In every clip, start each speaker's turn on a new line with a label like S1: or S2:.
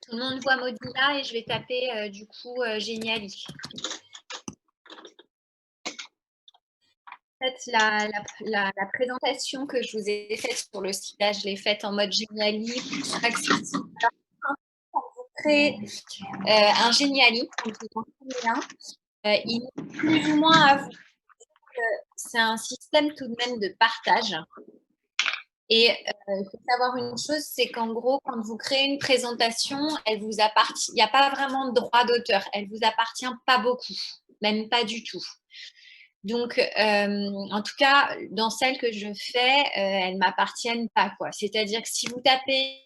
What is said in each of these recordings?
S1: Tout le monde voit Modula et je vais taper du coup Geniali. En fait, la présentation que je vous ai faite sur le site, là, je l'ai faite en mode Geniali pour accessible. Alors, quand vous créez un Geniali, quand vous en créez un, il est plus ou moins à vous. C'est un système tout de même de partage. Et il faut savoir une chose, c'est qu'en gros, quand vous créez une présentation, elle vous appartient. Il n'y a pas vraiment de droit d'auteur. Elle vous appartient pas beaucoup, même pas du tout. Donc, en tout cas, dans celles que je fais, elles ne m'appartiennent pas, quoi. C'est-à-dire que si vous tapez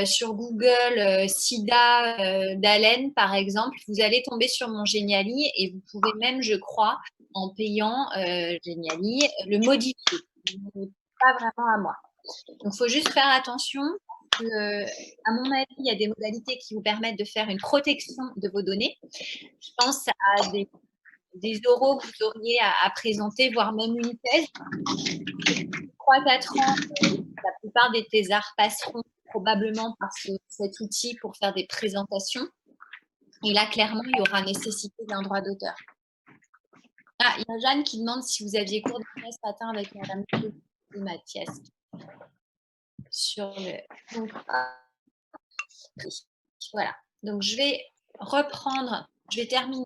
S1: sur Google sida d'Allen, par exemple, vous allez tomber sur mon Geniali et vous pouvez même, je crois, en payant Geniali, le modifier. Pas vraiment à moi. Donc, il faut juste faire attention. À mon avis, il y a des modalités qui vous permettent de faire une protection de vos données. Je pense à des oraux que vous auriez à présenter, voire même une thèse. 3-4 ans, la plupart des thésards passeront probablement par cet outil pour faire des présentations. Et là, clairement, il y aura nécessité d'un droit d'auteur. Ah, il y a Jeanne qui demande si vous aviez cours de ce matin avec Madame Mathias. Sur le... Donc, voilà. Donc, je vais reprendre, je vais terminer.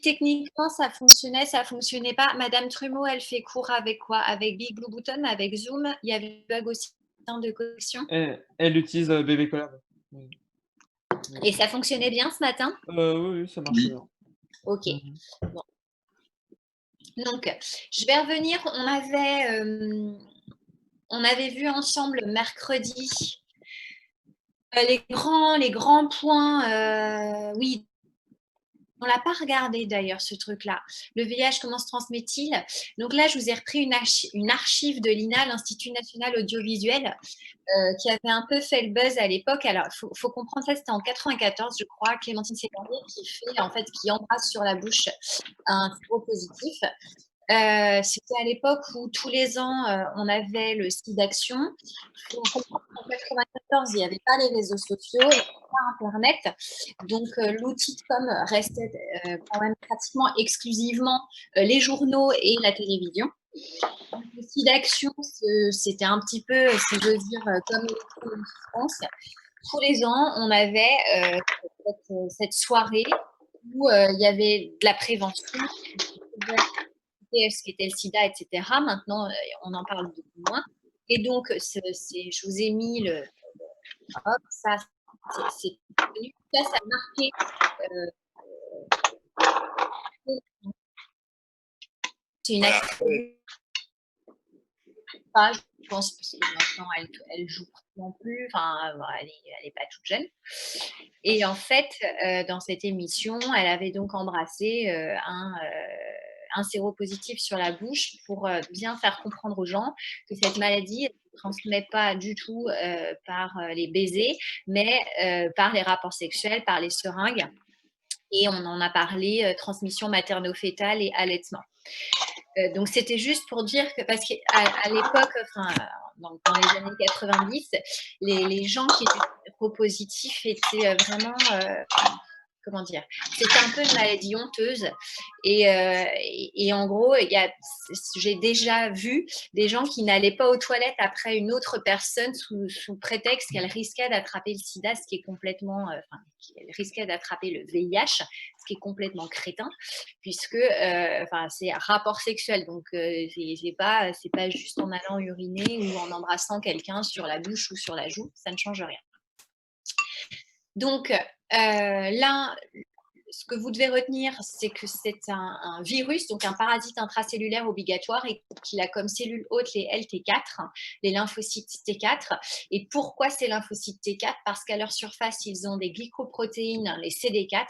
S1: Techniquement, ça fonctionnait pas. Madame Trumeau, elle fait cours avec quoi? Avec Big Blue Button, avec Zoom. Il y avait un bug aussi de connexion.
S2: Elle utilise BB Collab. Oui.
S1: Et ça fonctionnait bien ce matin?
S2: Oui, ça marche bien.
S1: Ok. Bon. Donc, je vais revenir. On avait vu ensemble mercredi les grands points. Oui. On ne l'a pas regardé d'ailleurs, ce truc-là. Le VIH, comment se transmet-il? Donc là, je vous ai repris une archive de l'INA, l'Institut national audiovisuel, qui avait un peu fait le buzz à l'époque. Alors, il faut comprendre ça, c'était en 94, je crois, Clémentine Sévarier qui embrasse sur la bouche un séropositif. C'était à l'époque où tous les ans, on avait le site d'action. En 1994, il n'y avait pas les réseaux sociaux, il n'y avait pas Internet. Donc, l'outil de com restait quand même pratiquement exclusivement les journaux et la télévision. Le site d'action, c'était un petit peu, si j'ose dire, comme les France. Tous les ans, on avait cette soirée où il y avait de la prévention, ce qui était le sida, etc. Maintenant, on en parle beaucoup moins. Et donc, je vous ai mis le... Hop, ça, c'est connu. Ça a marqué... c'est une actrice. Je pense que maintenant, elle joue non plus. Enfin, elle n'est pas toute jeune. Et en fait, dans cette émission, elle avait donc embrassé un séropositif sur la bouche pour bien faire comprendre aux gens que cette maladie ne se transmet pas du tout par les baisers, mais par les rapports sexuels, par les seringues. Et on en a parlé, transmission materno-fétale et allaitement. Donc, c'était juste pour dire que, parce qu'à l'époque, enfin, dans les années 90, les gens qui étaient séropositifs étaient vraiment... comment dire, c'était un peu une maladie honteuse. Et en gros, j'ai déjà vu des gens qui n'allaient pas aux toilettes après une autre personne sous prétexte qu'elle risquait d'attraper le sida, ce qui est complètement, qu'elle risquait d'attraper le VIH, ce qui est complètement crétin, puisque c'est un rapport sexuel. Donc, c'est pas juste en allant uriner ou en embrassant quelqu'un sur la bouche ou sur la joue, ça ne change rien. Donc, là, ce que vous devez retenir, c'est que c'est un virus, donc un parasite intracellulaire obligatoire et qu'il a comme cellule hôte les LT4, les lymphocytes T4. Et pourquoi ces lymphocytes T4? Parce qu'à leur surface, ils ont des glycoprotéines, les CD4,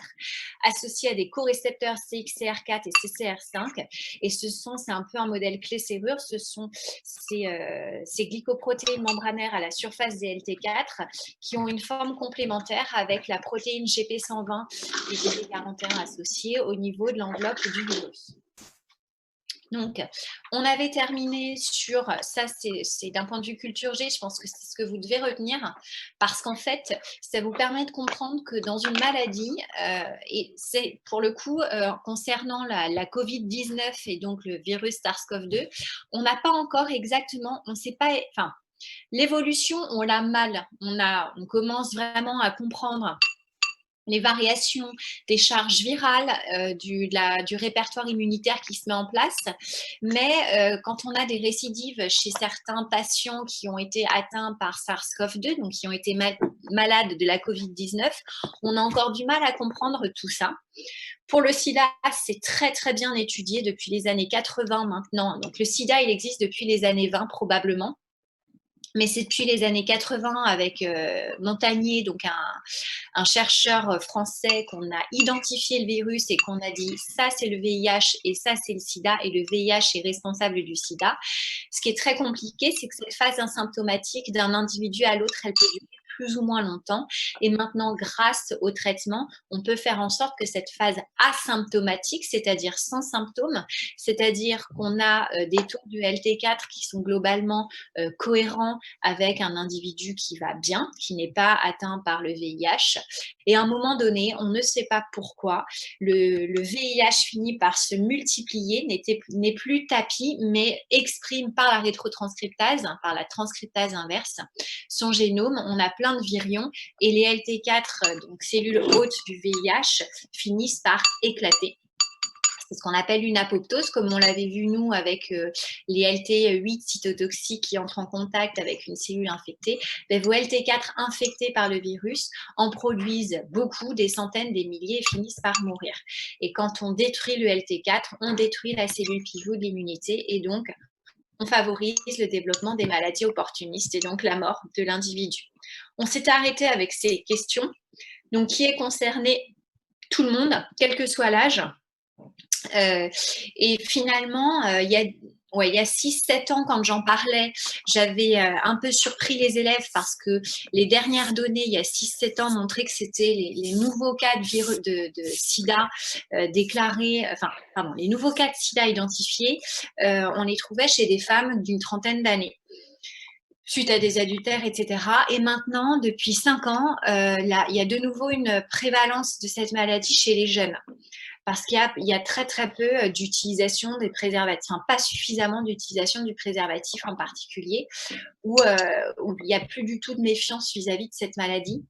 S1: associées à des corécepteurs CXCR4 et CCR5. Et c'est un peu un modèle clé-serrure. Ce sont ces glycoprotéines membranaires à la surface des LT4 qui ont une forme complémentaire avec la protéine GP120 et GP41 associée au niveau de l'enveloppe du virus. Donc, on avait terminé sur ça, c'est d'un point de vue culture G, je pense que c'est ce que vous devez retenir, parce qu'en fait, ça vous permet de comprendre que dans une maladie, et c'est pour le coup, concernant la Covid-19 et donc le virus SARS-CoV-2, on n'a pas encore exactement, on ne sait pas, enfin, l'évolution, on l'a mal, on commence vraiment à comprendre les variations des charges virales, du répertoire immunitaire qui se met en place. Mais quand on a des récidives chez certains patients qui ont été atteints par SARS-CoV-2, donc qui ont été malades de la Covid-19, on a encore du mal à comprendre tout ça. Pour le sida, c'est très très bien étudié depuis les années 80 maintenant. Donc le sida, il existe depuis les années 20 probablement. Mais c'est depuis les années 80 avec Montagnier, donc un chercheur français, qu'on a identifié le virus et qu'on a dit ça c'est le VIH et ça c'est le sida et le VIH est responsable du sida. Ce qui est très compliqué, c'est que cette phase asymptomatique d'un individu à l'autre, elle peut durer plus ou moins longtemps. Et maintenant, grâce au traitement, on peut faire en sorte que cette phase asymptomatique, c'est-à-dire sans symptômes, c'est-à-dire qu'on a des taux de LT4 qui sont globalement cohérents avec un individu qui va bien, qui n'est pas atteint par le VIH. Et à un moment donné, on ne sait pas pourquoi, le VIH finit par se multiplier, n'est plus tapis, mais exprime par la rétrotranscriptase, par la transcriptase inverse, son génome. On a plein de virions et les LT4, donc cellules hôtes du VIH, finissent par éclater. C'est ce qu'on appelle une apoptose, comme on l'avait vu nous avec les LT8 cytotoxiques qui entrent en contact avec une cellule infectée. Ben, vos LT4 infectés par le virus en produisent beaucoup, des centaines, des milliers, et finissent par mourir. Et quand on détruit le LT4, on détruit la cellule pivot de l'immunité et donc on favorise le développement des maladies opportunistes et donc la mort de l'individu. On s'est arrêté avec ces questions. Donc, qui est concerné? Tout le monde, quel que soit l'âge. Et finalement, il y a 6-7 ans, quand j'en parlais, j'avais un peu surpris les élèves parce que les dernières données, il y a 6-7 ans, montraient que c'était les nouveaux cas de sida déclarés, enfin, pardon, les nouveaux cas de sida identifiés, on les trouvait chez des femmes d'une trentaine d'années suite à des adultères, etc. Et maintenant, depuis 5 ans, il y a de nouveau une prévalence de cette maladie chez les jeunes. Parce qu'il y a très très peu d'utilisation des préservatifs, enfin pas suffisamment d'utilisation du préservatif en particulier, où il n'y a plus du tout de méfiance vis-à-vis de cette maladie.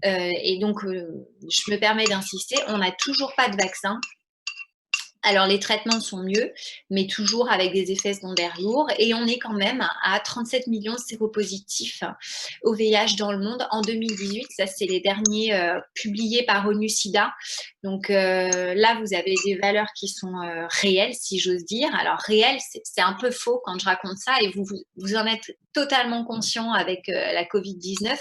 S1: Et donc, je me permets d'insister, on n'a toujours pas de vaccin. Alors, les traitements sont mieux, mais toujours avec des effets secondaires lourds. Et on est quand même à 37 millions de séropositifs au VIH dans le monde en 2018. Ça, c'est les derniers publiés par ONU-SIDA. Donc là, vous avez des valeurs qui sont réelles, si j'ose dire. Alors, réelles, c'est un peu faux quand je raconte ça, et vous en êtes totalement conscient avec la Covid-19.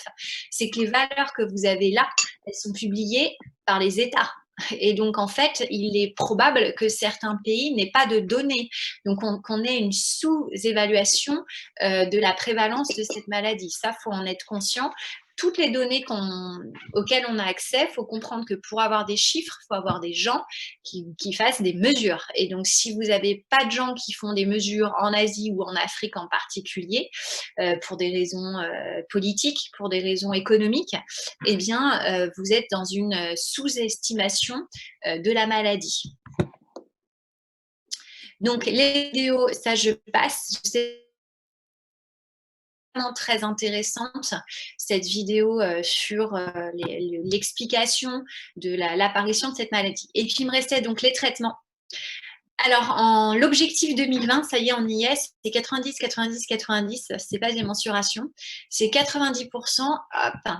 S1: C'est que les valeurs que vous avez là, elles sont publiées par les États. Et donc, en fait, il est probable que certains pays n'aient pas de données. Donc, qu'on ait une sous-évaluation de la prévalence de cette maladie. Ça, il faut en être conscient. Toutes les données auxquelles on a accès, il faut comprendre que pour avoir des chiffres, il faut avoir des gens qui fassent des mesures. Et donc, si vous n'avez pas de gens qui font des mesures en Asie ou en Afrique en particulier, pour des raisons politiques, pour des raisons économiques, eh bien, vous êtes dans une sous-estimation de la maladie. Donc, les vidéos, ça je passe. C'est vraiment très intéressante, cette vidéo sur l'explication de l'apparition de cette maladie. Et puis, il me restait donc les traitements. Alors, l'objectif 2020, ça y est, on y est, c'est 90, 90, 90, c'est pas des mensurations, c'est 90%, hop,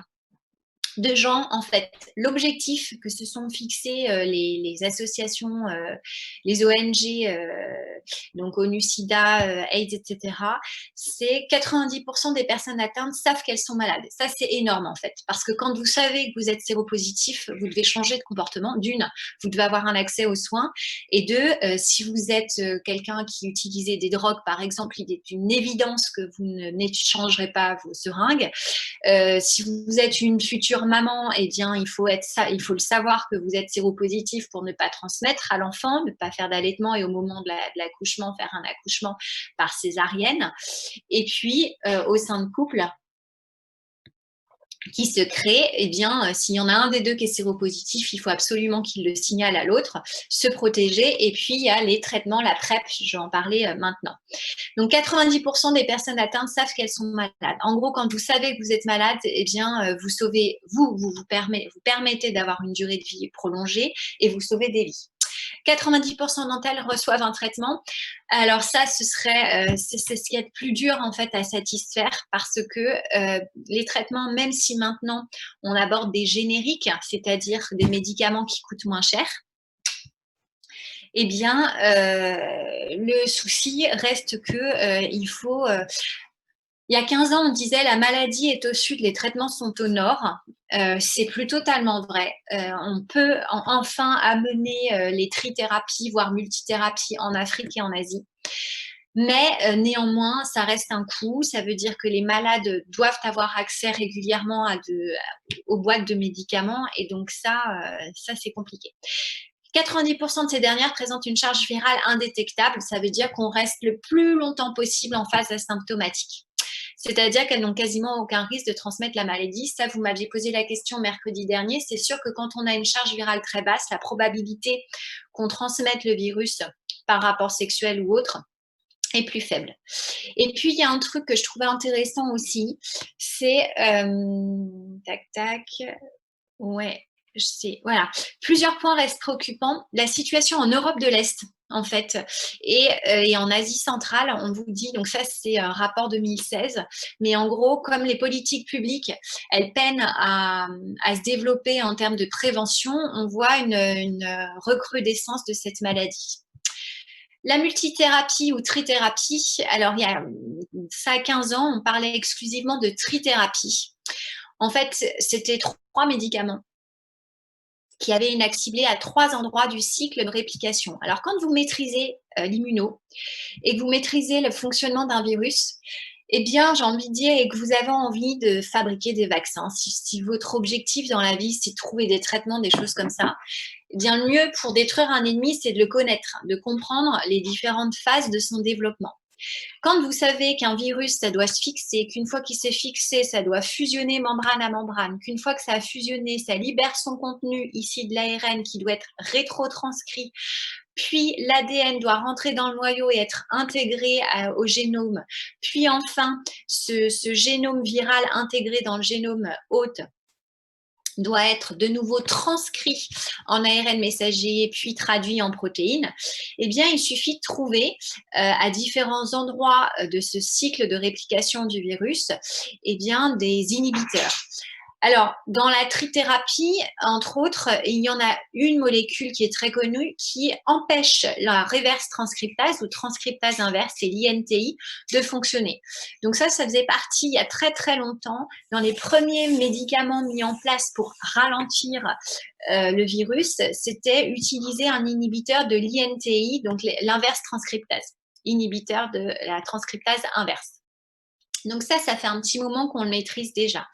S1: de gens, en fait. L'objectif que se sont fixés les associations, les ONG, donc ONU-SIDA, AIDS, etc., c'est 90% des personnes atteintes savent qu'elles sont malades. Ça, c'est énorme, en fait, parce que quand vous savez que vous êtes séropositif, vous devez changer de comportement. D'une, vous devez avoir un accès aux soins, et deux, si vous êtes quelqu'un qui utilisait des drogues, par exemple, il est une évidence que vous n'échangerez pas vos seringues. Si vous êtes une future future maman, eh bien, il faut le savoir que vous êtes séropositif pour ne pas transmettre à l'enfant, ne pas faire d'allaitement et au moment de l'accouchement, faire un accouchement par césarienne. Et puis, au sein de couple qui se crée, eh bien, s'il y en a un des deux qui est séropositif, il faut absolument qu'il le signale à l'autre, se protéger. Et puis, il y a les traitements, la PrEP, je vais en parler maintenant. Donc, 90% des personnes atteintes savent qu'elles sont malades. En gros, quand vous savez que vous êtes malade, eh bien, vous sauvez, vous permettez d'avoir une durée de vie prolongée et vous sauvez des vies. 90% d'entre elles reçoivent un traitement. Alors ça, c'est ce qui est le plus dur en fait à satisfaire parce que les traitements, même si maintenant on aborde des génériques, c'est-à-dire des médicaments qui coûtent moins cher, eh bien, le souci reste que il faut il y a 15 ans, on disait la maladie est au sud, les traitements sont au nord. C'est plus totalement vrai. On peut enfin amener les trithérapies, voire multithérapies en Afrique et en Asie. Mais néanmoins, ça reste un coût. Ça veut dire que les malades doivent avoir accès régulièrement aux boîtes de médicaments. Et donc ça c'est compliqué. 90% de ces dernières présentent une charge virale indétectable. Ça veut dire qu'on reste le plus longtemps possible en phase asymptomatique. C'est-à-dire qu'elles n'ont quasiment aucun risque de transmettre la maladie. Ça, vous m'aviez posé la question mercredi dernier. C'est sûr que quand on a une charge virale très basse, la probabilité qu'on transmette le virus par rapport sexuel ou autre est plus faible. Et puis, il y a un truc que je trouvais intéressant aussi, c'est voilà. Plusieurs points restent préoccupants. La situation en Europe de l'Est, en fait, et en Asie centrale, on vous dit, donc ça c'est un rapport 2016, mais en gros, comme les politiques publiques, elles peinent à se développer en termes de prévention, on voit une recrudescence de cette maladie. La multithérapie ou trithérapie, alors il y a ça 15 ans, on parlait exclusivement de trithérapie. En fait, c'était 3 médicaments qui avait une axe ciblée à 3 endroits du cycle de réplication. Alors, quand vous maîtrisez l'immuno et que vous maîtrisez le fonctionnement d'un virus, eh bien, j'ai envie de dire, et que vous avez envie de fabriquer des vaccins, si votre objectif dans la vie, c'est de trouver des traitements, des choses comme ça, eh bien, le mieux pour détruire un ennemi, c'est de le connaître, de comprendre les différentes phases de son développement. Quand vous savez qu'un virus, ça doit se fixer, qu'une fois qu'il s'est fixé, ça doit fusionner membrane à membrane, qu'une fois que ça a fusionné, ça libère son contenu, ici de l'ARN, qui doit être rétrotranscrit, puis l'ADN doit rentrer dans le noyau et être intégré au génome, puis enfin, ce génome viral intégré dans le génome hôte doit être de nouveau transcrit en ARN messager puis traduit en protéines, eh bien, il suffit de trouver à différents endroits de ce cycle de réplication du virus, eh bien, des inhibiteurs. Alors, dans la trithérapie, entre autres, il y en a une molécule qui est très connue qui empêche la reverse transcriptase ou transcriptase inverse, c'est l'INTI, de fonctionner. Donc ça faisait partie, il y a très très longtemps, dans les premiers médicaments mis en place pour ralentir le virus, c'était utiliser un inhibiteur de l'INTI, donc l'inverse transcriptase, inhibiteur de la transcriptase inverse. Donc ça fait un petit moment qu'on le maîtrise déjà.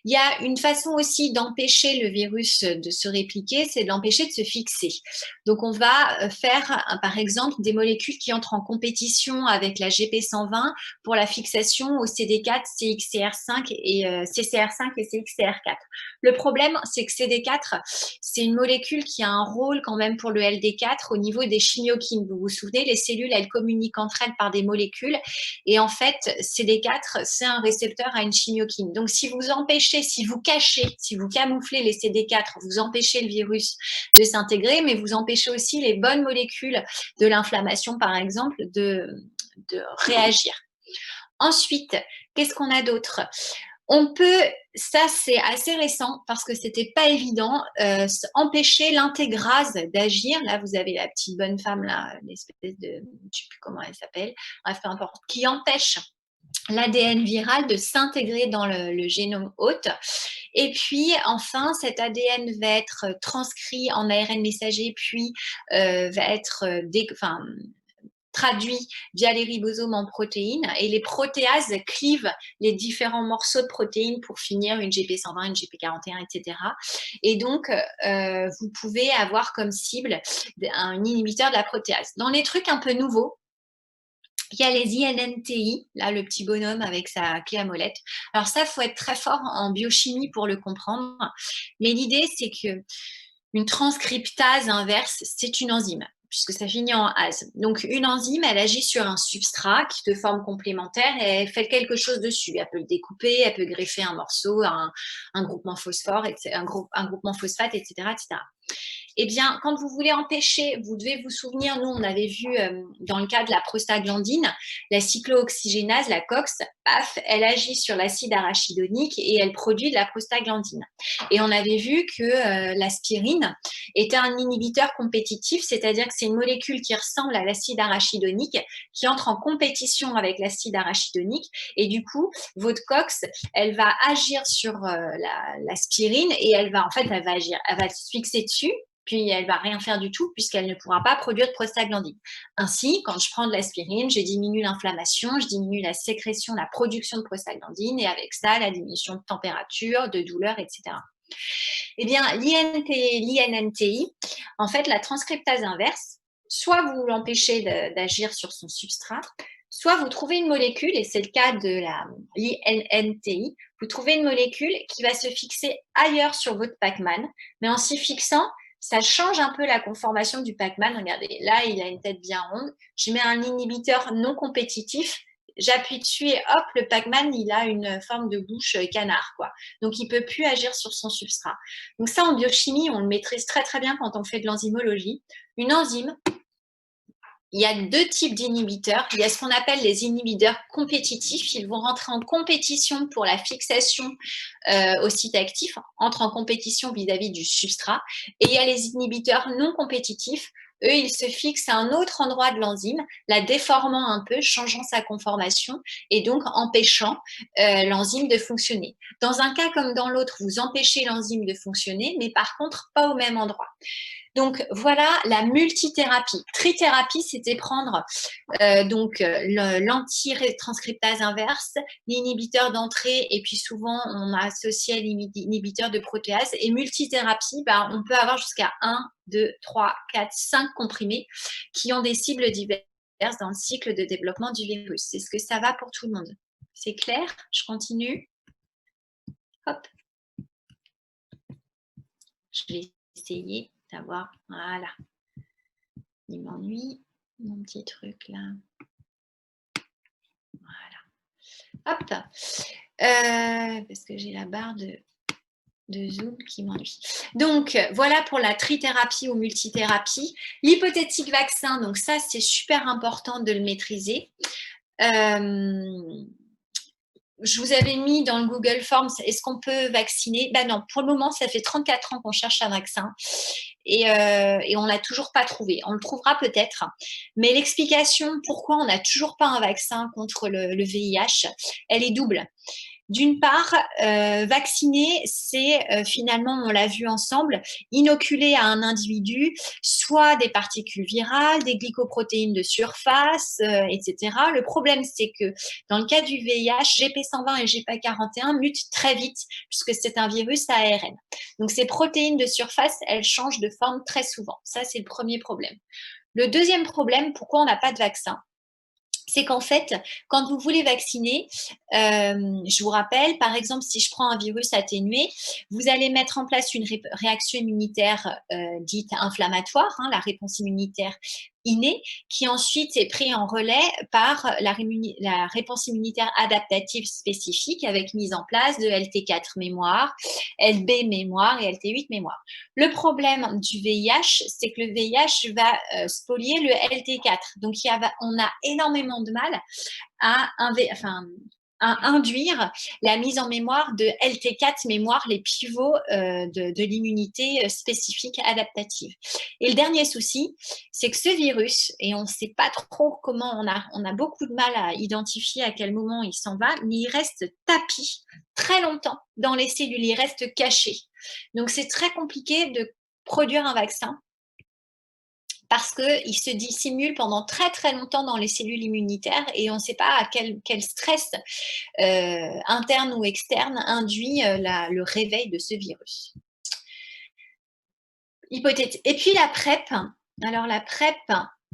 S1: Il y a une façon aussi d'empêcher le virus de se répliquer, c'est de l'empêcher de se fixer. Donc on va faire, par exemple, des molécules qui entrent en compétition avec la GP120 pour la fixation au CD4, CXCR5 et CCR5 et CXCR4. Le problème, c'est que CD4, c'est une molécule qui a un rôle quand même pour le LD4 au niveau des chimiokines. Vous vous souvenez, les cellules, elles communiquent entre elles par des molécules et en fait, CD4, c'est un récepteur à une chimiokine. Donc, si vous empêchez, si vous cachez, si vous camouflez les CD4, vous empêchez le virus de s'intégrer, mais vous empêchez aussi les bonnes molécules de l'inflammation, par exemple, de réagir. Ensuite, qu'est-ce qu'on a d'autre ? On peut, ça c'est assez récent parce que c'était pas évident, empêcher l'intégrase d'agir. Là, vous avez la petite bonne femme là, l'espèce de, je sais plus comment elle s'appelle, bref, peu importe, qui empêche l'ADN viral de s'intégrer dans le génome hôte. Et puis, enfin, cet ADN va être transcrit en ARN messager, puis va être traduit via les ribosomes en protéines et les protéases clivent les différents morceaux de protéines pour finir une GP120, une GP41, etc. Et donc, vous pouvez avoir comme cible un inhibiteur de la protéase. Dans les trucs un peu nouveaux, il y a les INNTI, là, le petit bonhomme avec sa clé à molette. Alors ça, il faut être très fort en biochimie pour le comprendre. Mais l'idée, c'est que une transcriptase inverse, c'est une enzyme, puisque ça finit en ase. Donc, une enzyme, elle agit sur un substrat qui est de forme complémentaire et elle fait quelque chose dessus. Elle peut le découper, elle peut greffer un morceau, un groupement phosphore, un groupement phosphate, etc., etc. Eh bien, quand vous voulez empêcher, vous devez vous souvenir, nous, on avait vu dans le cas de la prostaglandine, la cyclooxygénase, la COX, paf, elle agit sur l'acide arachidonique et elle produit de la prostaglandine. Et on avait vu que l'aspirine était un inhibiteur compétitif, c'est-à-dire que c'est une molécule qui ressemble à l'acide arachidonique, qui entre en compétition avec l'acide arachidonique. Et du coup, votre COX, elle va agir sur l'aspirine et elle va agir, elle va se fixer dessus. Puis elle va rien faire du tout puisqu'elle ne pourra pas produire de prostaglandine. Ainsi, quand je prends de l'aspirine, je diminue l'inflammation, je diminue la sécrétion, la production de prostaglandine et avec ça, la diminution de température, de douleur, etc. Eh bien, l'INNTI, en fait, la transcriptase inverse, soit vous l'empêchez d'agir sur son substrat, soit vous trouvez une molécule, et c'est le cas de l'INNTI, vous trouvez une molécule qui va se fixer ailleurs sur votre Pac-Man, mais en s'y fixant, ça change un peu la conformation du Pac-Man. Regardez, là, il a une tête bien ronde. Je mets un inhibiteur non compétitif, j'appuie dessus et hop, le Pac-Man, il a une forme de bouche canard, quoi. Donc, il ne peut plus agir sur son substrat. Donc ça, en biochimie, on le maîtrise très, très bien quand on fait de l'enzymologie. Une enzyme, il y a deux types d'inhibiteurs. Il y a ce qu'on appelle les inhibiteurs compétitifs. Ils vont rentrer en compétition pour la fixation au site actif, entrent en compétition vis-à-vis du substrat. Et il y a les inhibiteurs non compétitifs. Eux, ils se fixent à un autre endroit de l'enzyme, la déformant un peu, changeant sa conformation et donc empêchant l'enzyme de fonctionner. Dans un cas comme dans l'autre, vous empêchez l'enzyme de fonctionner, mais par contre, pas au même endroit. Donc voilà la multithérapie. Trithérapie, c'était prendre l'antitranscriptase inverse, l'inhibiteur d'entrée, et puis souvent on a associé l'inhibiteur de protéase. Et multithérapie, on peut avoir jusqu'à 1, 2, 3, 4, 5 comprimés qui ont des cibles diverses dans le cycle de développement du virus. C'est ce que ça va pour tout le monde. C'est clair? Je continue. Hop. Je vais essayer d'avoir, voilà, il m'ennuie mon petit truc là, voilà, hop, parce que j'ai la barre de Zoom qui m'ennuie. Donc voilà pour la trithérapie ou multithérapie. L'hypothétique vaccin, donc ça c'est super important de le maîtriser. Je vous avais mis dans le Google Forms, est-ce qu'on peut vacciner? Ben non, pour le moment, ça fait 34 ans qu'on cherche un vaccin et on ne l'a toujours pas trouvé. On le trouvera peut-être, mais l'explication pourquoi on n'a toujours pas un vaccin contre le VIH, elle est double. D'une part, vacciner, c'est finalement, on l'a vu ensemble, inoculer à un individu soit des particules virales, des glycoprotéines de surface, etc. Le problème, c'est que dans le cas du VIH, GP120 et GP41 mutent très vite puisque c'est un virus à ARN. Donc, ces protéines de surface, elles changent de forme très souvent. Ça, c'est le premier problème. Le deuxième problème, pourquoi on n'a pas de vaccin? C'est qu'en fait, quand vous voulez vacciner, je vous rappelle, par exemple, si je prends un virus atténué, vous allez mettre en place une réaction immunitaire dite inflammatoire, hein, la réponse immunitaire innée, qui ensuite est prise en relais par la réponse immunitaire adaptative spécifique avec mise en place de LT4 mémoire, LB mémoire et LT8 mémoire. Le problème du VIH, c'est que le VIH va spolier le LT4. Donc, on a énormément de mal à induire la mise en mémoire de LT4 mémoire, les pivots de l'immunité spécifique adaptative. Et le dernier souci, c'est que ce virus, et on ne sait pas trop comment, on a beaucoup de mal à identifier à quel moment il s'en va, mais il reste tapi très longtemps dans les cellules, il reste caché. Donc c'est très compliqué de produire un vaccin parce qu'il se dissimule pendant très très longtemps dans les cellules immunitaires et on ne sait pas à quel stress interne ou externe induit le réveil de ce virus. Hypothétique. Et puis la PrEP. Alors la PrEP,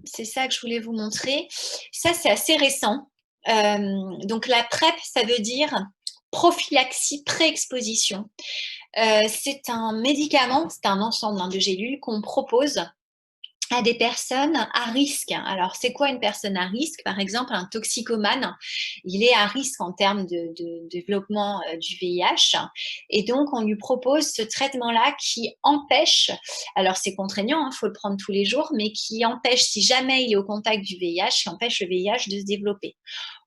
S1: c'est ça que je voulais vous montrer. Ça, c'est assez récent. Donc la PrEP, ça veut dire prophylaxie pré-exposition. C'est un médicament, c'est un ensemble de gélules qu'on propose à des personnes à risque. Alors, c'est quoi une personne à risque? Par exemple, un toxicomane, il est à risque en termes de développement du VIH. Et donc, on lui propose ce traitement-là qui empêche, alors c'est contraignant, il faut le prendre tous les jours, mais qui empêche, si jamais il est au contact du VIH, qui empêche le VIH de se développer.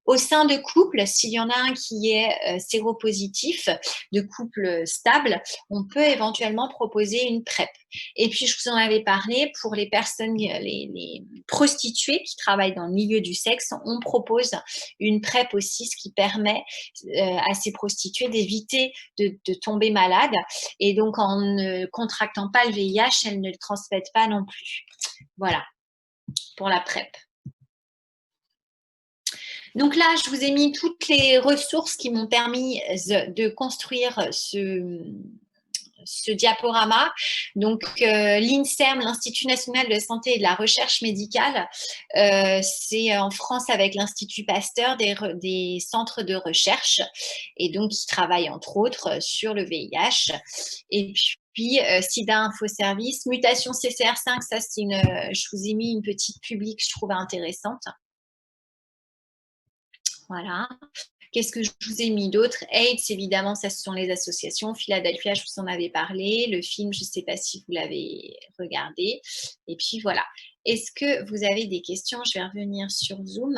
S1: Au sein de couples, s'il y en a un qui est séropositif, de couple stable, on peut éventuellement proposer une PrEP. Et puis, je vous en avais parlé, pour les personnes, les prostituées qui travaillent dans le milieu du sexe, on propose une PrEP aussi, ce qui permet à ces prostituées d'éviter de tomber malades. Et donc, en ne contractant pas le VIH, elles ne le transmettent pas non plus. Voilà, pour la PrEP. Donc là, je vous ai mis toutes les ressources qui m'ont permis de construire ce diaporama. Donc, l'INSERM, l'Institut national de la santé et de la recherche médicale, c'est en France avec l'Institut Pasteur des centres de recherche et donc qui travaillent entre autres sur le VIH. Et puis, SIDA Info Service, mutation CCR5, ça c'est je vous ai mis une petite publique que je trouve intéressante. Voilà. Qu'est-ce que je vous ai mis d'autre? AIDS, évidemment, ça, ce sont les associations. Philadelphia, je vous en avais parlé. Le film, je ne sais pas si vous l'avez regardé. Et puis, voilà. Est-ce que vous avez des questions? Je vais revenir sur Zoom.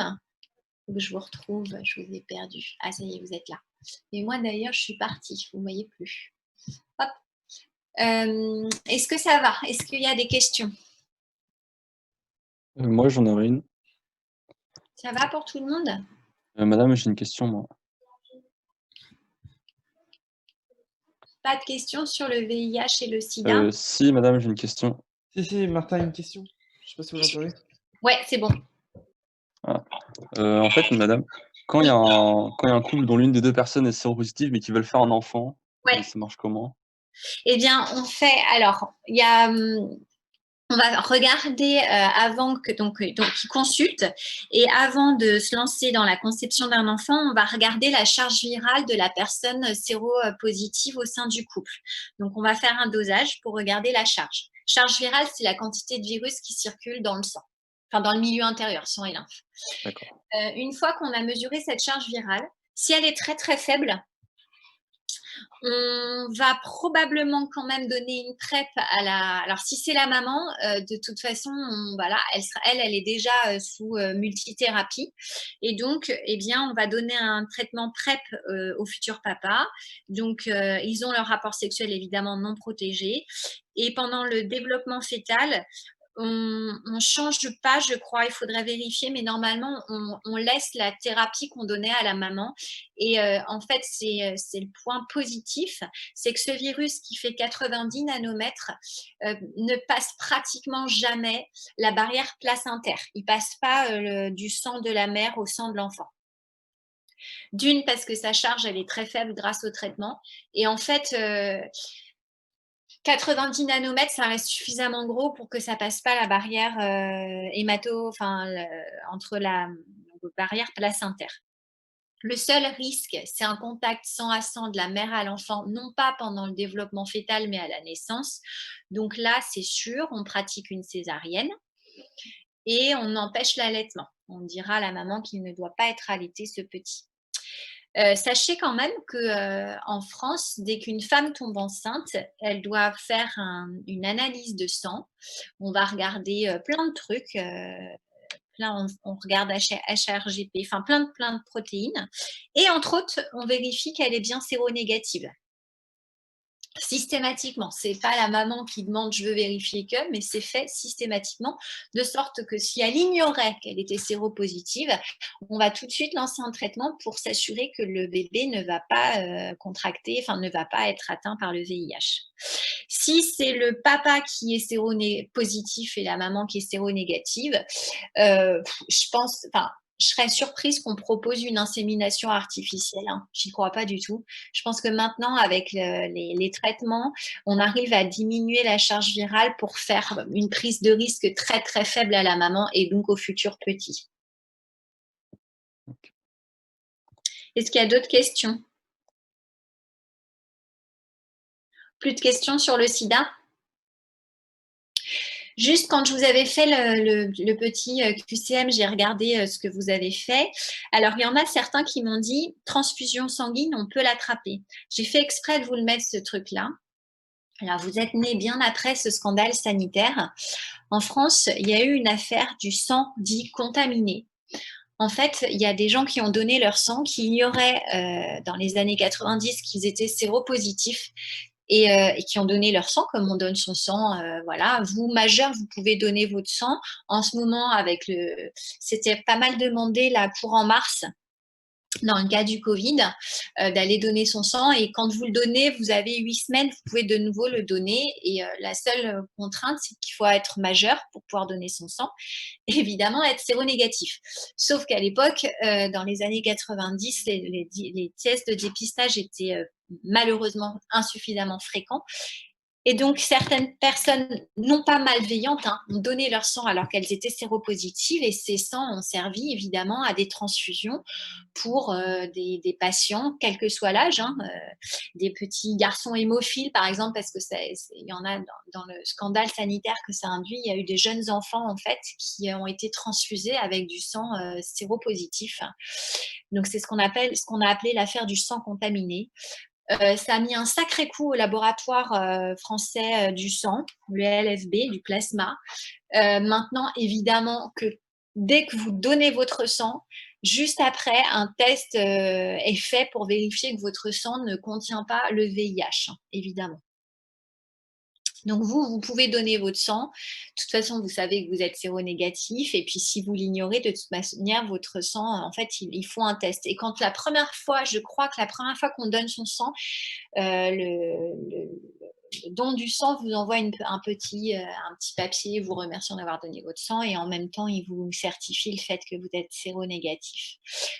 S1: Faut que je vous retrouve. Je vous ai perdu. Ah, ça y est, vous êtes là. Et moi, d'ailleurs, je suis partie. Vous ne me voyez plus. Hop. Est-ce que ça va? Est-ce qu'il y a des questions?
S3: Moi, j'en aurais une.
S1: Ça va pour tout le monde?
S3: Madame, j'ai une question, moi.
S1: Pas de questions sur le VIH et le sida?
S3: Si, madame, j'ai une question.
S2: Si, Martin a une question. Je sais pas si vous l'entendez.
S1: Ouais, c'est bon.
S3: Ah. En fait, madame, quand il y a un couple dont l'une des deux personnes est séropositive mais qui veulent faire un enfant,
S1: Ouais.
S3: ça marche comment?
S1: Eh bien, on fait. Alors, il y a. On va regarder avant que donc ils consultent et avant de se lancer dans la conception d'un enfant, on va regarder la charge virale de la personne séropositive au sein du couple. Donc, on va faire un dosage pour regarder la charge. Charge virale, c'est la quantité de virus qui circule dans le sang, enfin dans le milieu intérieur, sang et lymphe.
S3: D'accord.
S1: Une fois qu'on a mesuré cette charge virale, si elle est très très faible, on va probablement quand même donner une PrEP à la. Alors, si c'est la maman, de toute façon, voilà, elle est déjà sous multithérapie. Et donc, eh bien, on va donner un traitement PrEP au futur papa. Donc, ils ont leur rapport sexuel évidemment non protégé. Et pendant le développement fœtal, on ne change pas, je crois, il faudrait vérifier, mais normalement, on laisse la thérapie qu'on donnait à la maman. Et en fait, c'est le point positif, c'est que ce virus qui fait 90 nanomètres ne passe pratiquement jamais la barrière placentaire. Il ne passe pas du sang de la mère au sang de l'enfant. D'une, parce que sa charge, elle est très faible grâce au traitement. Et en fait, 90 nanomètres, ça reste suffisamment gros pour que ça passe pas la barrière entre la barrière placentaire. Le seul risque, c'est un contact sang à sang de la mère à l'enfant, non pas pendant le développement fœtal, mais à la naissance. Donc là, c'est sûr, on pratique une césarienne et on empêche l'allaitement. On dira à la maman qu'il ne doit pas être allaité, ce petit. Sachez quand même qu'en France, dès qu'une femme tombe enceinte, elle doit faire une analyse de sang. On va regarder plein de trucs. On regarde HRGP, enfin plein de protéines. Et entre autres, on vérifie qu'elle est bien séronégative. systématiquement. C'est pas la maman qui demande je veux vérifier que, mais c'est fait systématiquement, de sorte que si elle ignorait qu'elle était séropositive, on va tout de suite lancer un traitement pour s'assurer que le bébé ne va pas contracter, enfin ne va pas être atteint par le VIH. Si c'est le papa qui est séropositif et la maman qui est séronégative, je pense, enfin, je serais surprise qu'on propose une insémination artificielle, hein. J'y crois pas du tout. Je pense que maintenant, avec les traitements, on arrive à diminuer la charge virale pour faire une prise de risque très très faible à la maman et donc au futur petit.
S3: Ok.
S1: Est-ce qu'il y a d'autres questions? Plus de questions sur le sida? Juste quand je vous avais fait le petit QCM, j'ai regardé ce que vous avez fait. Alors, il y en a certains qui m'ont dit transfusion sanguine, on peut l'attraper. J'ai fait exprès de vous le mettre, ce truc-là. Alors, vous êtes né bien après ce scandale sanitaire. En France, il y a eu une affaire du sang dit contaminé. En fait, il y a des gens qui ont donné leur sang, qui ignoraient dans les années 90 qu'ils étaient séropositifs et qui ont donné leur sang, comme on donne son sang. Voilà, vous, majeurs, vous pouvez donner votre sang. En ce moment, c'était pas mal demandé là pour en mars, dans le cas du Covid, d'aller donner son sang. Et quand vous le donnez, vous avez 8 semaines, vous pouvez de nouveau le donner. Et la seule contrainte, c'est qu'il faut être majeur pour pouvoir donner son sang. Évidemment, être séronégatif. Sauf qu'à l'époque, dans les années 90, les tests de dépistage étaient malheureusement insuffisamment fréquents. Et donc, certaines personnes, non pas malveillantes, hein, ont donné leur sang alors qu'elles étaient séropositives et ces sangs ont servi évidemment à des transfusions pour des patients, quel que soit l'âge, hein, des petits garçons hémophiles par exemple, parce que il y en a dans le scandale sanitaire que ça induit, il y a eu des jeunes enfants en fait qui ont été transfusés avec du sang séropositif. Donc, c'est ce qu'on a appelé l'affaire du sang contaminé. Ça a mis un sacré coup au laboratoire français du sang, le LFB, du plasma. Maintenant, évidemment, que dès que vous donnez votre sang, juste après, un test est fait pour vérifier que votre sang ne contient pas le VIH, hein, évidemment. Donc vous pouvez donner votre sang. De toute façon, vous savez que vous êtes séronégatif. Et puis, si vous l'ignorez, de toute manière, votre sang, en fait, il faut un test. Et quand la première fois, je crois que la première fois qu'on donne son sang, le don du sang vous envoie un petit papier vous remerciant d'avoir donné votre sang et en même temps, il vous certifie le fait que vous êtes séronégatif.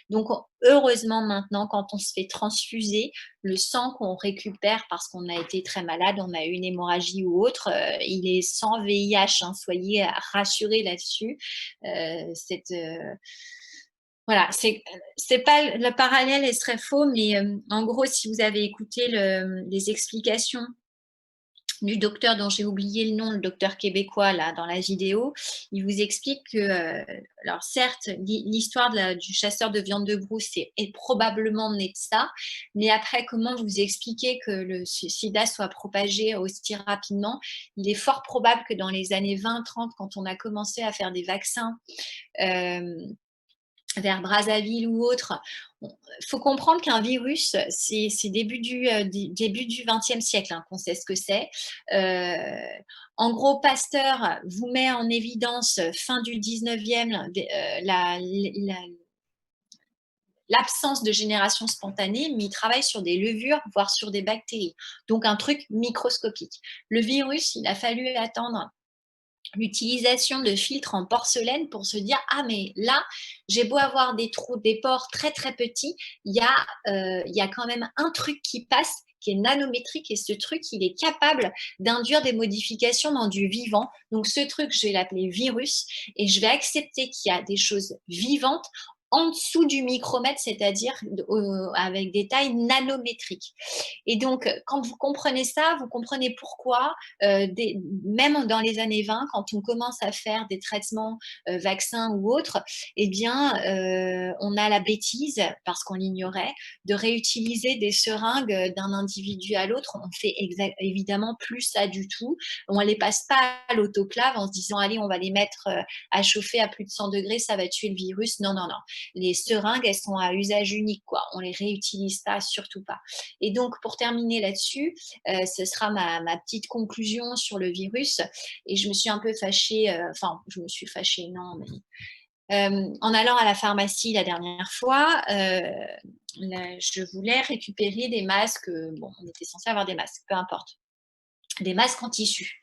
S1: Donc, heureusement, maintenant, quand on se fait transfuser, le sang qu'on récupère parce qu'on a été très malade, on a eu une hémorragie ou autre, il est sans VIH, hein, soyez rassurés là-dessus. Voilà, c'est pas le parallèle est très faux, mais en gros, si vous avez écouté les explications du docteur dont j'ai oublié le nom, le docteur québécois là dans la vidéo, il vous explique que, alors certes, l'histoire du chasseur de viande de brousse est probablement née de ça, mais après comment vous expliquer que le sida soit propagé aussi rapidement, il est fort probable que dans les années 20-30, quand on a commencé à faire des vaccins, vers Brazzaville ou autre. Il faut comprendre qu'un virus, c'est début du XXe siècle hein, qu'on sait ce que c'est. En gros, Pasteur vous met en évidence, fin du 19e, l'absence de génération spontanée, mais il travaille sur des levures, voire sur des bactéries. Donc, un truc microscopique. Le virus, il a fallu attendre l'utilisation de filtres en porcelaine pour se dire ah mais là j'ai beau avoir des trous, des pores très très petits, il y a quand même un truc qui passe qui est nanométrique et ce truc il est capable d'induire des modifications dans du vivant. Donc ce truc je vais l'appeler virus et je vais accepter qu'il y a des choses vivantes en dessous du micromètre, c'est-à-dire avec des tailles nanométriques. Et donc, quand vous comprenez ça, vous comprenez pourquoi, même dans les années 20, quand on commence à faire des traitements vaccins ou autres, eh bien, on a la bêtise, parce qu'on l'ignorait, de réutiliser des seringues d'un individu à l'autre. On fait évidemment plus ça du tout. On ne les passe pas à l'autoclave en se disant, allez, on va les mettre à chauffer à plus de 100 degrés, ça va tuer le virus. Non, non, non. Les seringues, elles sont à usage unique, quoi. On les réutilise pas, surtout pas. Et donc, pour terminer là-dessus, ce sera ma petite conclusion sur le virus. Et je me suis un peu fâchée, enfin, je me suis fâchée, non, mais en allant à la pharmacie la dernière fois, je voulais récupérer des masques. Bon, on était censé avoir des masques, peu importe, des masques en tissu.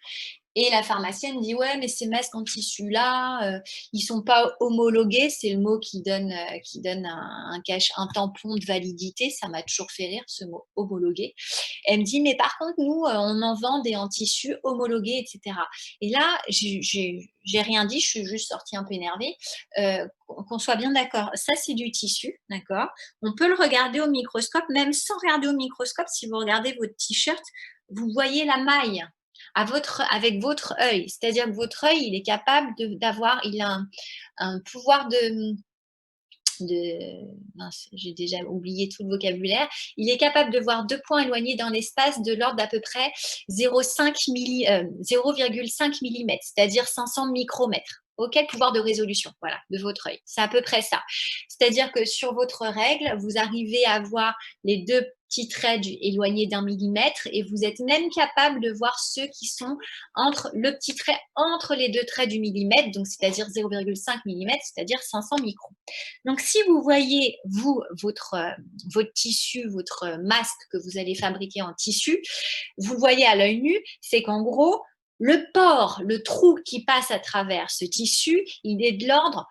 S1: Et la pharmacienne dit ouais, mais ces masques en tissu là, ils sont pas homologués. C'est le mot qui donne un tampon de validité. Ça m'a toujours fait rire, ce mot homologué. Elle me dit mais par contre nous, on en vend des en tissu homologués, etc. Et là, j'ai rien dit. Je suis juste sortie un peu énervée. Qu'on soit bien d'accord, ça c'est du tissu, d'accord. On peut le regarder au microscope, même sans regarder au microscope. Si vous regardez votre t-shirt, vous voyez la maille avec votre œil. C'est-à-dire que votre œil, il est capable d'avoir, il a un pouvoir mince, j'ai déjà oublié tout le vocabulaire. Il est capable de voir 2 points éloignés dans l'espace de l'ordre d'à peu près 0,5 mm, c'est-à-dire 500 micromètres. Quel pouvoir de résolution, voilà, de votre œil. C'est à peu près ça. C'est-à-dire que sur votre règle, vous arrivez à voir les 2 petits traits éloignés d'1 millimètre et vous êtes même capable de voir ceux qui sont entre le petit trait entre les 2 traits du millimètre, donc c'est-à-dire 0,5 mm, c'est-à-dire 500 microns. Donc, si vous voyez, vous, votre tissu, votre masque que vous allez fabriquer en tissu, vous le voyez à l'œil nu, c'est qu'en gros, le pore, le trou qui passe à travers ce tissu, il est de l'ordre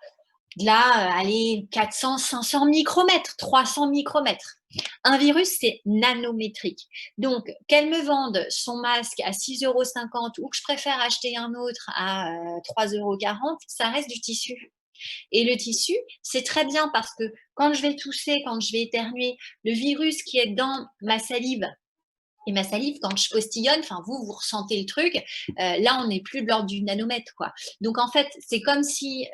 S1: de là, allez, 400, 500 micromètres, 300 micromètres. Un virus, c'est nanométrique. Donc, qu'elle me vende son masque à 6,50 € ou que je préfère acheter un autre à 3,40 €, ça reste du tissu. Et le tissu, c'est très bien parce que quand je vais tousser, quand je vais éternuer, le virus qui est dans ma salive, et ma salive, quand je postillonne, enfin vous ressentez le truc, là on n'est plus de l'ordre du nanomètre, quoi. Donc en fait, c'est comme si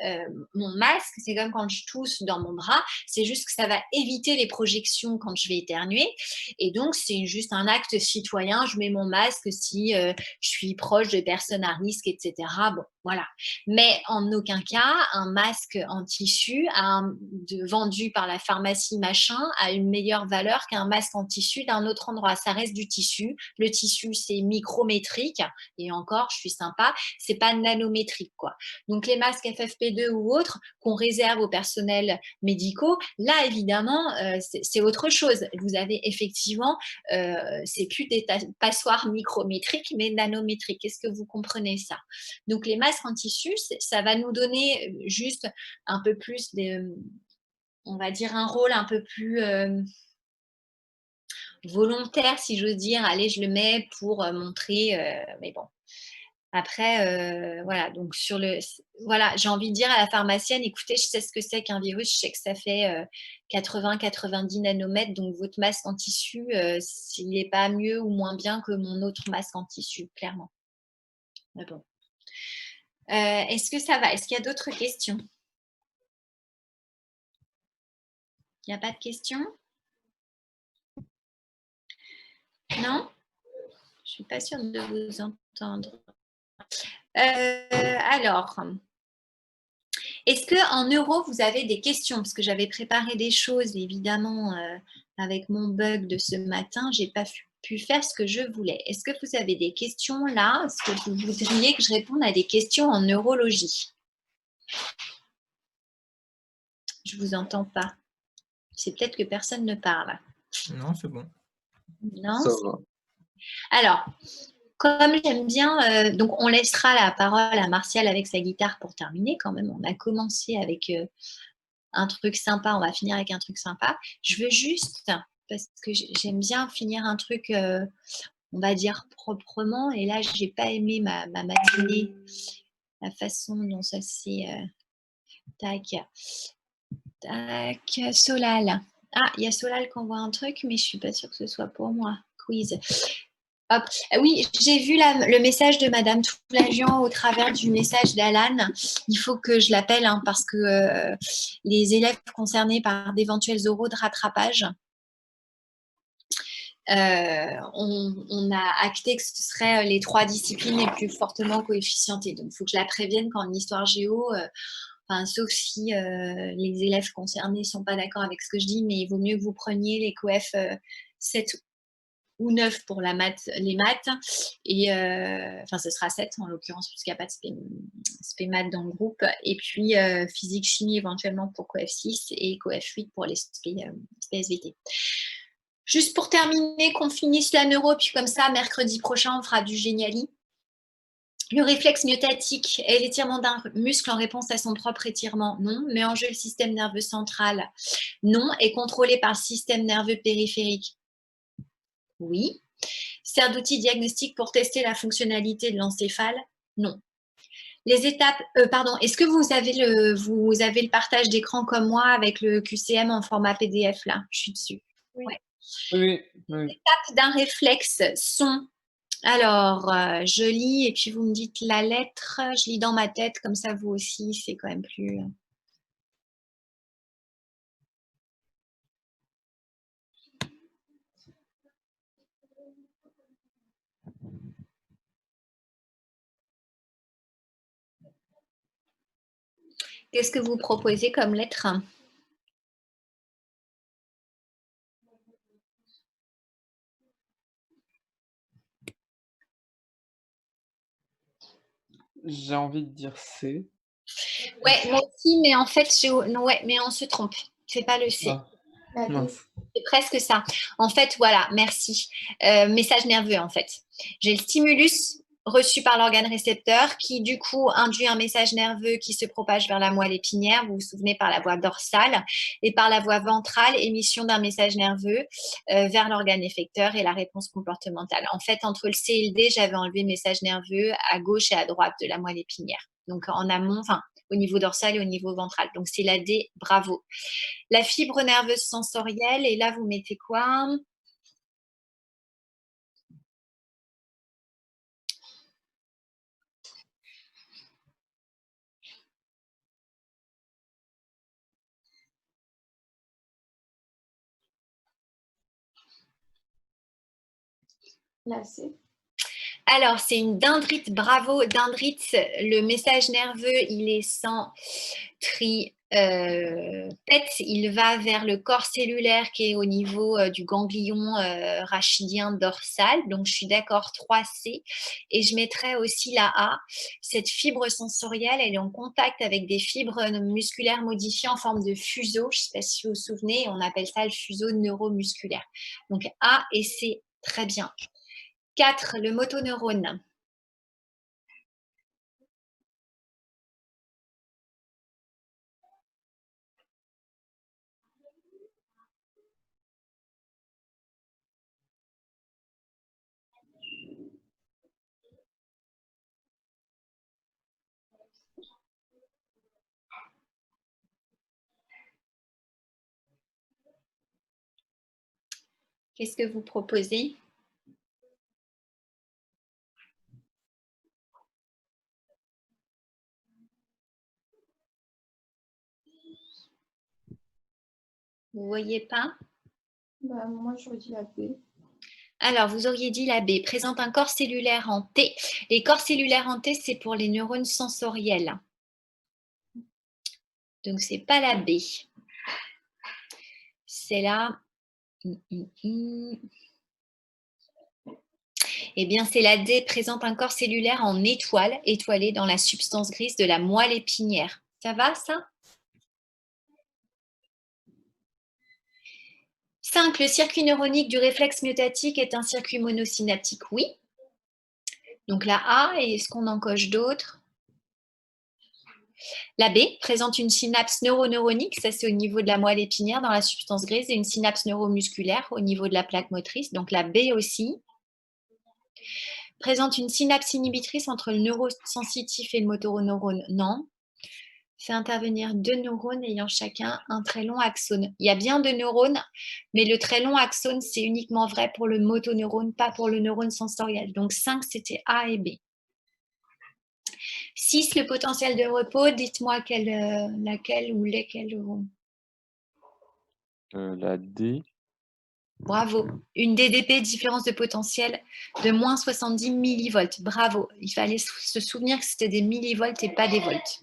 S1: mon masque, c'est comme quand je tousse dans mon bras, c'est juste que ça va éviter les projections quand je vais éternuer. Et donc c'est juste un acte citoyen, je mets mon masque si je suis proche de personnes à risque, etc. Bon, voilà. Mais en aucun cas, un masque en tissu vendu par la pharmacie machin a une meilleure valeur qu'un masque en tissu d'un autre endroit. Ça reste du tissu. Le tissu, c'est micrométrique. Et encore, je suis sympa, c'est pas nanométrique, quoi. Donc, les masques FFP2 ou autres qu'on réserve aux personnels médicaux, là, évidemment, c'est autre chose. Vous avez effectivement, c'est plus des passoires micrométriques, mais nanométriques. Est-ce que vous comprenez ça? Donc, les masques en tissu, ça va nous donner juste un peu plus on va dire un rôle un peu plus volontaire, si j'ose dire. Allez, je le mets pour montrer, mais bon. Après, voilà, donc voilà, j'ai envie de dire à la pharmacienne, écoutez, je sais ce que c'est qu'un virus, je sais que ça fait 80-90 nanomètres, donc votre masque en tissu, s'il n'est pas mieux ou moins bien que mon autre masque en tissu, clairement. Mais bon. Est-ce que ça va? Est-ce qu'il y a d'autres questions? Il n'y a pas de questions? Non? Je ne suis pas sûre de vous entendre. Alors, est-ce qu'en euros, vous avez des questions? Parce que j'avais préparé des choses, évidemment, avec mon bug de ce matin, je n'ai pas pu faire ce que je voulais. Est-ce que vous avez des questions là? Est-ce que vous voudriez que je réponde à des questions en neurologie? Je ne vous entends pas. C'est peut-être que personne ne parle.
S4: Non, c'est bon.
S1: Non?
S3: Ça va.
S1: Alors, comme j'aime bien, donc on laissera la parole à Martial avec sa guitare pour terminer quand même. On a commencé avec un truc sympa, on va finir avec un truc sympa. Je veux juste, parce que j'aime bien finir un truc, on va dire proprement, et là, j'ai pas aimé ma matinée, la façon dont ça s'est... tac, Solal. Ah, il y a Solal qui envoie un truc, mais je suis pas sûre que ce soit pour moi. Quiz. Hop. Oui, j'ai vu le message de Madame Toulagian au travers du message d'Alan. Il faut que je l'appelle parce que les élèves concernés par d'éventuels oraux de rattrapage, on a acté que ce seraient les 3 disciplines les plus fortement coefficientées. Donc, il faut que je la prévienne qu'en histoire géo, enfin, sauf si les élèves concernés ne sont pas d'accord avec ce que je dis, mais il vaut mieux que vous preniez les coef 7 ou 9 pour les maths, et enfin ce sera 7 en l'occurrence puisqu'il n'y a pas de spé maths dans le groupe, et puis physique, chimie éventuellement pour coef 6 et coef 8 pour les spé SVT. Juste pour terminer, qu'on finisse la neuro, puis comme ça, mercredi prochain, on fera du géniali. Le réflexe myotatique est l'étirement d'un muscle en réponse à son propre étirement, non. Met en jeu le système nerveux central, non. Est contrôlé par le système nerveux périphérique, oui. Sert d'outil diagnostique pour tester la fonctionnalité de l'encéphale, non. Les étapes, pardon, est-ce que vous avez le partage d'écran comme moi avec le QCM en format PDF là? Je suis dessus.
S2: Oui.
S1: Ouais.
S2: Oui.
S1: Les étapes d'un réflexe sont, alors je lis et puis vous me dites la lettre, je lis dans ma tête, comme ça vous aussi, c'est quand même plus... Qu'est-ce que vous proposez comme lettre?
S2: J'ai envie de dire C.
S1: Ouais, moi aussi, mais en fait, ouais, mais on se trompe. C'est pas le C.
S2: Ah, mince.
S1: C'est presque ça. En fait, voilà, merci. Message nerveux, en fait. J'ai le stimulus reçu par l'organe récepteur qui, du coup, induit un message nerveux qui se propage vers la moelle épinière, vous vous souvenez, par la voie dorsale, et par la voie ventrale, émission d'un message nerveux vers l'organe effecteur et la réponse comportementale. En fait, entre le C et le D, j'avais enlevé message nerveux à gauche et à droite de la moelle épinière. Donc, en amont, enfin, au niveau dorsal et au niveau ventral. Donc, c'est la D, bravo. La fibre nerveuse sensorielle, et là, vous mettez quoi?
S4: Là, c'est...
S1: Alors, c'est une dendrite, bravo. Dendrite, le message nerveux, il est centripète, il va vers le corps cellulaire qui est au niveau du ganglion rachidien dorsal. Donc, je suis d'accord, 3C. Et je mettrai aussi la A. Cette fibre sensorielle, elle est en contact avec des fibres musculaires modifiées en forme de fuseau. Je ne sais pas si vous vous souvenez, on appelle ça le fuseau neuromusculaire. Donc, A et C, très bien. 4, le motoneurone. Qu'est-ce que vous proposez? Vous voyez pas?
S4: Bah, moi, j'aurais dit la B.
S1: Alors, vous auriez dit la B. Présente un corps cellulaire en T. Les corps cellulaires en T, c'est pour les neurones sensoriels. Donc, c'est pas la B. C'est la... Eh bien, c'est la D. Présente un corps cellulaire en étoile, étoilé dans la substance grise de la moelle épinière. Ça va, ça? 5. Le circuit neuronique du réflexe myotatique est un circuit monosynaptique, oui. Donc la A, et est-ce qu'on en coche d'autres? La B présente une synapse neuroneuronique, ça c'est au niveau de la moelle épinière dans la substance grise, et une synapse neuromusculaire au niveau de la plaque motrice. Donc la B aussi. Présente une synapse inhibitrice entre le neurosensitif et le motoneurone, non. Fait intervenir 2 neurones ayant chacun un très long axone. Il y a bien 2 neurones, mais le très long axone, c'est uniquement vrai pour le motoneurone, pas pour le neurone sensoriel. Donc 5, c'était A et B. 6, le potentiel de repos, dites-moi laquelle ou lesquels.
S3: La D.
S1: Bravo. Une DDP, différence de potentiel de moins 70 millivolts. Bravo. Il fallait se souvenir que c'était des millivolts et pas des volts.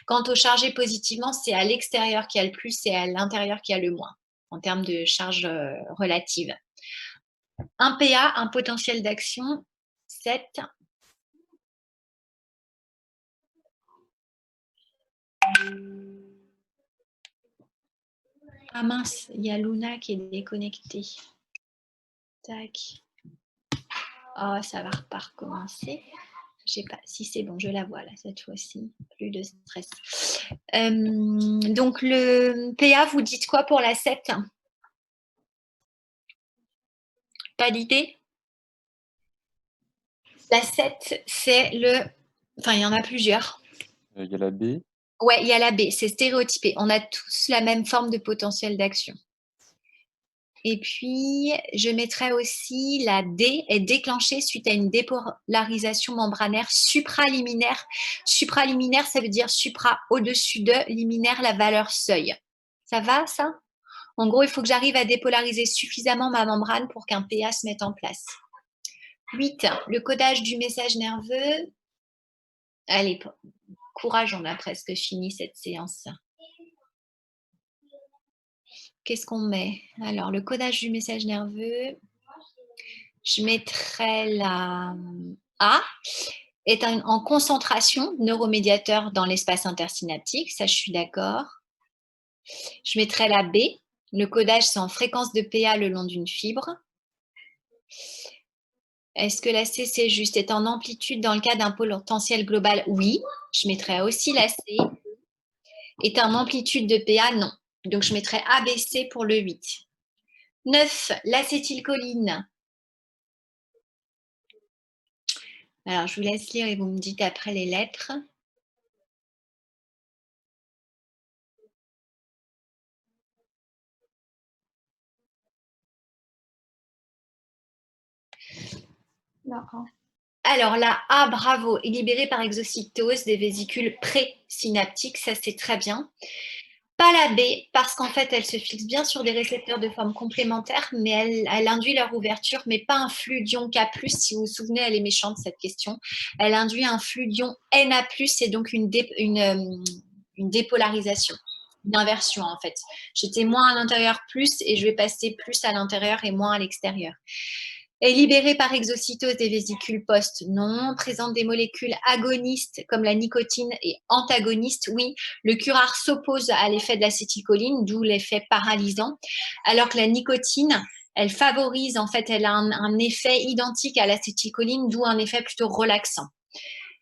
S1: Quant au chargé positivement, c'est à l'extérieur qu'il y a le plus et à l'intérieur qu'il y a le moins, en termes de charge relative. Un PA, un potentiel d'action, 7. Ah mince, il y a Luna qui est déconnectée. Tac. Oh, ça va pas recommencer. Je sais pas si c'est bon, je la vois là cette fois-ci. Plus de stress. Donc le PA, vous dites quoi pour la 7? Pas d'idée? La 7, c'est le... Enfin, il y en a plusieurs.
S3: Il y a la B.
S1: Ouais, il y a la B, c'est stéréotypé. On a tous la même forme de potentiel d'action. Et puis, je mettrais aussi la D est déclenchée suite à une dépolarisation membranaire supraliminaire. Supraliminaire, ça veut dire supra au-dessus de, liminaire, la valeur seuil. Ça va, ça? En gros, il faut que j'arrive à dépolariser suffisamment ma membrane pour qu'un PA se mette en place. 8. Le codage du message nerveux. Allez, courage, on a presque fini cette séance. Qu'est-ce qu'on met? Alors, le codage du message nerveux, je mettrais la A, est en concentration neuromédiateur dans l'espace intersynaptique, ça je suis d'accord. Je mettrais la B, le codage c'est en fréquence de PA le long d'une fibre. Est-ce que la C c'est juste, est en amplitude dans le cas d'un potentiel global? Oui, je mettrais aussi la C. Est en amplitude de PA? Non. Donc je mettrais ABC pour le 8. 9. L'acétylcholine. Alors, je vous laisse lire et vous me dites après les lettres.
S4: La A.
S1: Alors, la A, bravo, est libérée par exocytose des vésicules présynaptiques, ça c'est très bien. Pas la B, parce qu'en fait, elle se fixe bien sur des récepteurs de forme complémentaire, mais elle induit leur ouverture, mais pas un flux d'ion K+. Si vous vous souvenez, elle est méchante, cette question. Elle induit un flux d'ion Na+, et donc une dépolarisation, une inversion, en fait. J'étais moins à l'intérieur plus, et je vais passer plus à l'intérieur et moins à l'extérieur. Est libérée par exocytose des vésicules post, non. Présente des molécules agonistes comme la nicotine et antagonistes, oui. Le curare s'oppose à l'effet de l'acétylcholine, d'où l'effet paralysant, alors que la nicotine, elle favorise, en fait, elle a un effet identique à l'acétylcholine, d'où un effet plutôt relaxant.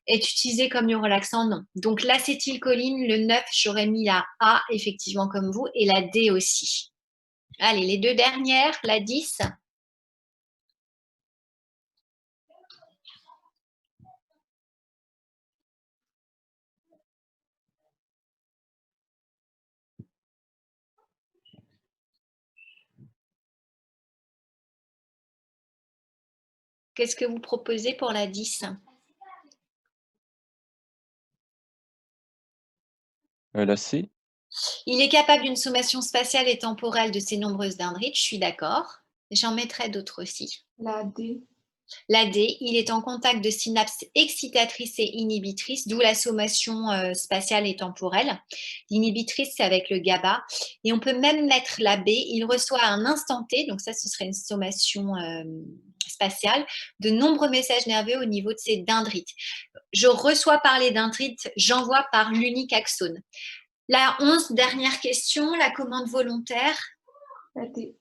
S1: Est utilisé comme du relaxant? Non. Donc l'acétylcholine, le 9, j'aurais mis la A, effectivement, comme vous, et la D aussi. Allez, les deux dernières, la 10. Qu'est-ce que vous proposez pour la 10?
S3: La C.
S1: Il est capable d'une sommation spatiale et temporelle de ces nombreuses dendrites, je suis d'accord. J'en mettrai d'autres aussi.
S4: La D.
S1: La D, il est en contact de synapses excitatrices et inhibitrices, d'où la sommation spatiale et temporelle. L'inhibitrice, c'est avec le GABA. Et on peut même mettre la B, il reçoit à un instant T, donc ça, ce serait une sommation spatiale, de nombreux messages nerveux au niveau de ces dendrites. Je reçois par les dendrites, j'envoie par l'unique axone. La 11, dernière question, la commande volontaire.
S4: La D.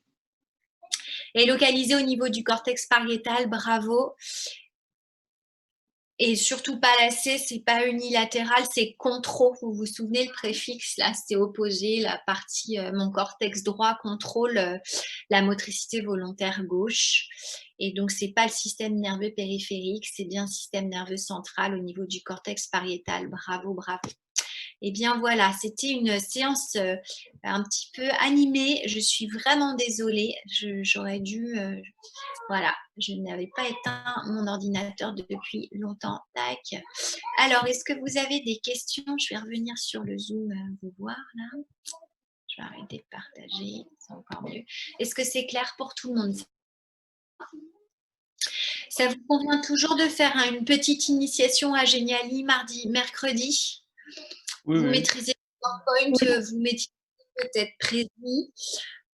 S1: Est localisée au niveau du cortex pariétal, bravo. Et surtout pas la C, c'est pas unilatéral, c'est contrôle. Vous vous souvenez, le préfixe, là, c'est opposé, la partie, mon cortex droit contrôle la motricité volontaire gauche. Et donc, c'est pas le système nerveux périphérique, c'est bien le système nerveux central au niveau du cortex pariétal. Bravo, bravo. Eh bien voilà, c'était une séance un petit peu animée. Je suis vraiment désolée. J'aurais dû... voilà, je n'avais pas éteint mon ordinateur depuis longtemps. Tac. Alors, est-ce que vous avez des questions? Je vais revenir sur le Zoom, vous voir là. Je vais arrêter de partager, c'est encore mieux. Est-ce que c'est clair pour tout le monde? Ça vous convient toujours de faire une petite initiation à Geniali mercredi?
S2: Oui,
S1: Vous
S2: oui.
S1: maîtrisez le PowerPoint, vous maîtrisez peut-être Prezi.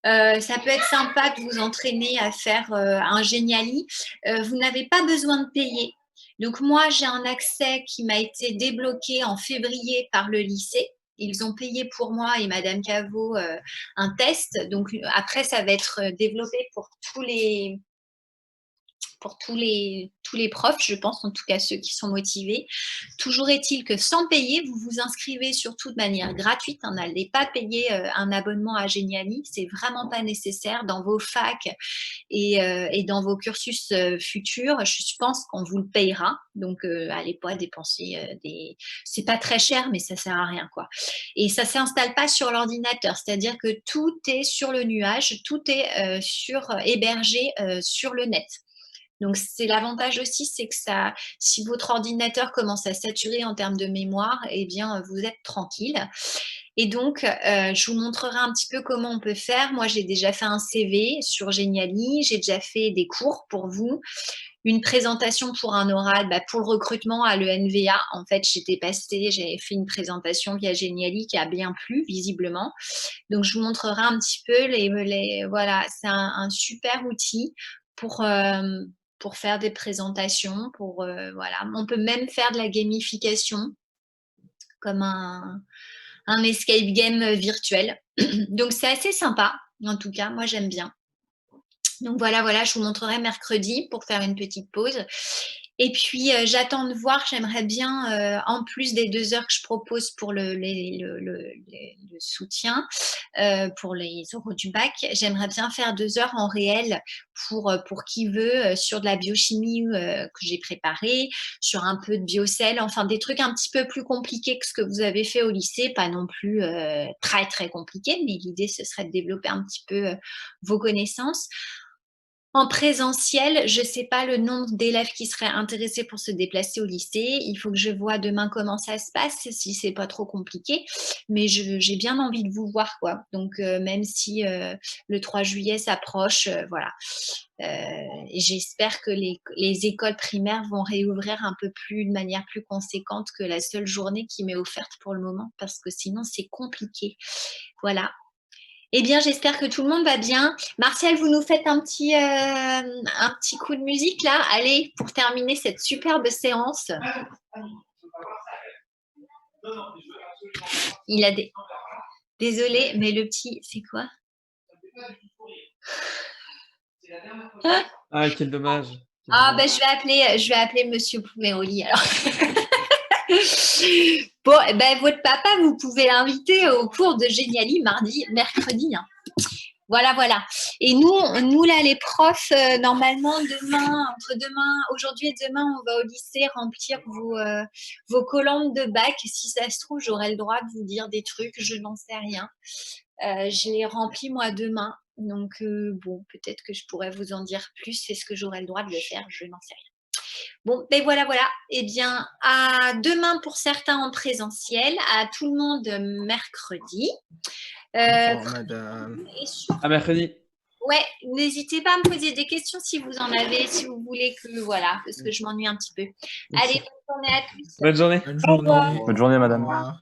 S1: Ça peut être sympa de vous entraîner à faire un Geniali. Vous n'avez pas besoin de payer. Donc moi, j'ai un accès qui m'a été débloqué en février par le lycée. Ils ont payé pour moi et Madame Caveau un test. Donc après, ça va être développé pour tous les profs, je pense, en tout cas ceux qui sont motivés. Toujours est-il que sans payer, vous vous inscrivez surtout de manière gratuite. N'allez pas payer un abonnement à Geniali, c'est vraiment pas nécessaire dans vos facs et dans vos cursus futurs. Je pense qu'on vous le payera, donc allez pas dépenser des. C'est pas très cher, mais ça sert à rien, quoi. Et ça s'installe pas sur l'ordinateur, c'est-à-dire que tout est sur le nuage, tout est hébergé sur le net. Donc, c'est l'avantage aussi, c'est que ça, si votre ordinateur commence à saturer en termes de mémoire, eh bien, vous êtes tranquille. Et donc, je vous montrerai un petit peu comment on peut faire. Moi, j'ai déjà fait un CV sur Geniali, j'ai déjà fait des cours pour vous, une présentation pour un oral, pour le recrutement à l'ENVA. En fait, j'avais fait une présentation via Geniali qui a bien plu, visiblement. Donc, je vous montrerai un petit peu voilà, c'est un super outil pour faire des présentations, voilà. On peut même faire de la gamification comme un escape game virtuel. Donc, c'est assez sympa. En tout cas, moi, j'aime bien. Donc, voilà, je vous montrerai mercredi pour faire une petite pause. Et puis, j'attends de voir, j'aimerais bien, en plus des 2 heures que je propose pour le soutien, pour les oraux du bac, j'aimerais bien faire 2 heures en réel pour qui veut, sur de la biochimie que j'ai préparée, sur un peu de biocell, enfin des trucs un petit peu plus compliqués que ce que vous avez fait au lycée, pas non plus très, très compliqués, mais l'idée, ce serait de développer un petit peu vos connaissances. En présentiel, je ne sais pas le nombre d'élèves qui seraient intéressés pour se déplacer au lycée. Il faut que je vois demain comment ça se passe, si c'est pas trop compliqué. Mais j'ai bien envie de vous voir, quoi. Donc, même si le 3 juillet s'approche, voilà. Et j'espère que les écoles primaires vont réouvrir de manière plus conséquente que la seule journée qui m'est offerte pour le moment, parce que sinon, c'est compliqué. Voilà. Eh bien, j'espère que tout le monde va bien. Martial, vous nous faites un petit coup de musique là. Allez, pour terminer cette superbe séance. Il a des. Désolé, mais le petit, c'est quoi?
S2: Ah, quel dommage.
S1: Ah, ben je vais appeler Monsieur Poumeroli alors. Bon, ben votre papa, vous pouvez l'inviter au cours de Geniali mercredi. Hein. Voilà. Et nous là, les profs, normalement, aujourd'hui et demain, on va au lycée remplir vos colonnes de bac. Si ça se trouve, j'aurai le droit de vous dire des trucs, je n'en sais rien. Je les remplis moi demain. Donc, bon, peut-être que je pourrais vous en dire plus. Est-ce que j'aurai le droit de le faire? Je n'en sais rien. Bon, ben voilà. Eh bien, à demain pour certains en présentiel, à tout le monde mercredi.
S5: Madame.
S2: À mercredi.
S1: Ouais, n'hésitez pas à me poser des questions si vous en avez, si vous voulez voilà, parce que je m'ennuie un petit peu. Allez, bonne journée à tous.
S2: Bonne journée.
S5: Bonne journée.
S3: Bonne journée, madame.
S5: Au revoir.